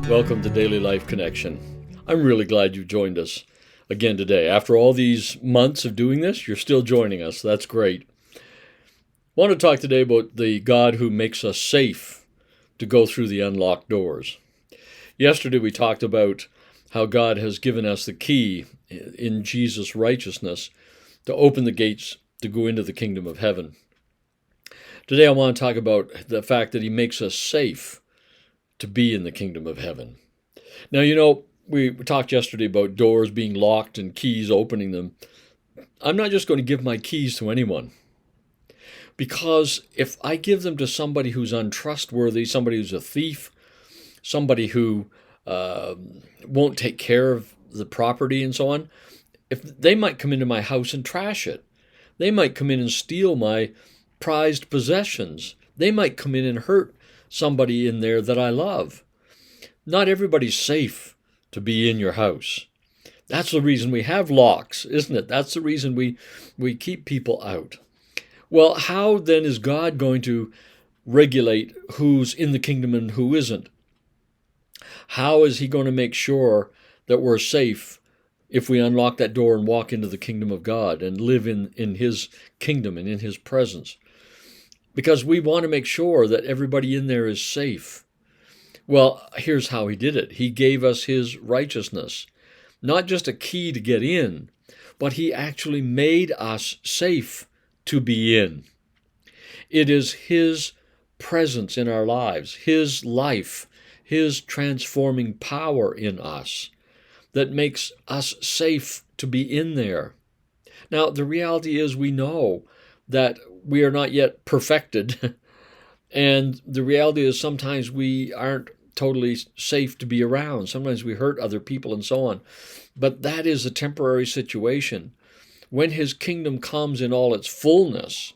Welcome to Daily Life Connection. I'm really glad you joined us again today. After all these months of doing this, you're still joining us. That's great. I want to talk today about the God who makes us safe to go through the unlocked doors. Yesterday we talked about how God has given us the key in Jesus' righteousness to open the gates to go into the kingdom of heaven. Today I want to talk about the fact that He makes us safe to be in the kingdom of heaven. Now, we talked yesterday about doors being locked and keys opening them. I'm not just going to give my keys to anyone, because if I give them to somebody who's untrustworthy, somebody who's a thief, somebody who won't take care of the property and so on, if they might come into my house and trash it. They might come in and steal my prized possessions. They might come in and hurt somebody in there that I love. Not everybody's safe to be in your house. That's the reason we have locks, isn't it? That's the reason we keep people out. Well, how then is God going to regulate who's in the kingdom and who isn't? How is He going to make sure that we're safe if we unlock that door and walk into the kingdom of God and live in His kingdom and in His presence? Because we want to make sure that everybody in there is safe. Well, here's how He did it. He gave us His righteousness. Not just a key to get in, but He actually made us safe to be in. It is His presence in our lives, His life, His transforming power in us that makes us safe to be in there. Now, the reality is we know that we are not yet perfected. And the reality is sometimes we aren't totally safe to be around. Sometimes we hurt other people and so on. But that is a temporary situation. When His kingdom comes in all its fullness,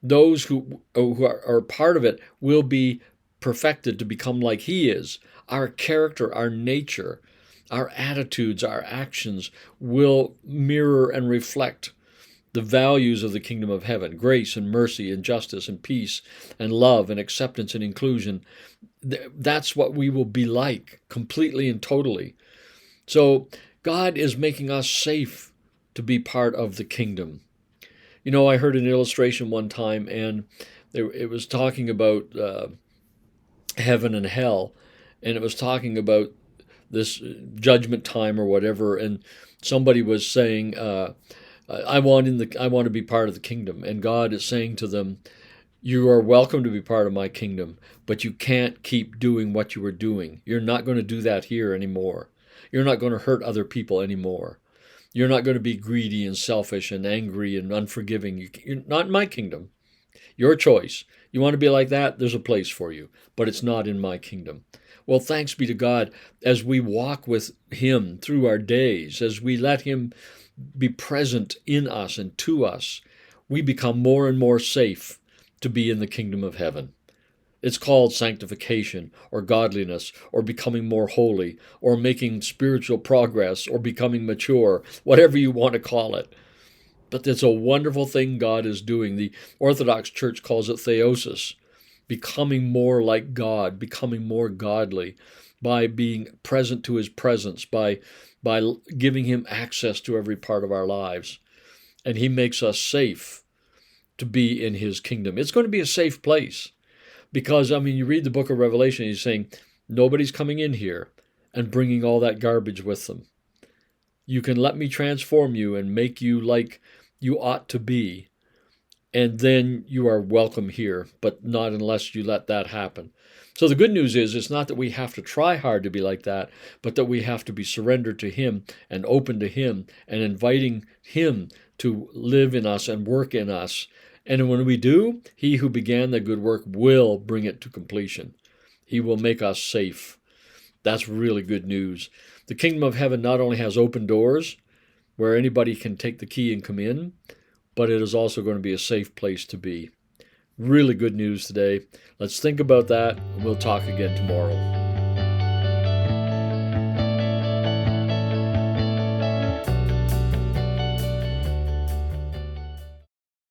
those who are part of it will be perfected to become like He is. Our character, our nature, our attitudes, our actions will mirror and reflect the values of the kingdom of heaven: grace and mercy and justice and peace and love and acceptance and inclusion. That's what we will be like, completely and totally. So God is making us safe to be part of the kingdom. I heard an illustration one time, and it was talking about heaven and hell, and it was talking about this judgment time or whatever, and somebody was saying, I want to be part of the kingdom. And God is saying to them, you are welcome to be part of my kingdom, but you can't keep doing what you were doing. You're not going to do that here anymore. You're not going to hurt other people anymore. You're not going to be greedy and selfish and angry and unforgiving. You're not in my kingdom. Your choice. You want to be like that? There's a place for you, but it's not in my kingdom. Well, thanks be to God as we walk with Him through our days, as we let Him be present in us and to us, we become more and more safe to be in the kingdom of heaven. It's called sanctification or godliness or becoming more holy or making spiritual progress or becoming mature, whatever you want to call it. But it's a wonderful thing God is doing. The Orthodox Church calls it theosis, becoming more like God, becoming more godly by being present to His presence, by giving Him access to every part of our lives. And He makes us safe to be in His kingdom. It's going to be a safe place because, you read the book of Revelation, He's saying, nobody's coming in here and bringing all that garbage with them. You can let me transform you and make you like you ought to be, and then you are welcome here, but not unless you let that happen. So the good news is it's not that we have to try hard to be like that, but that we have to be surrendered to Him and open to Him and inviting Him to live in us and work in us. And when we do, He who began the good work will bring it to completion. He will make us safe. That's really good news. The kingdom of heaven not only has open doors where anybody can take the key and come in, but it is also going to be a safe place to be. Really good news today. Let's think about that, and we'll talk again tomorrow.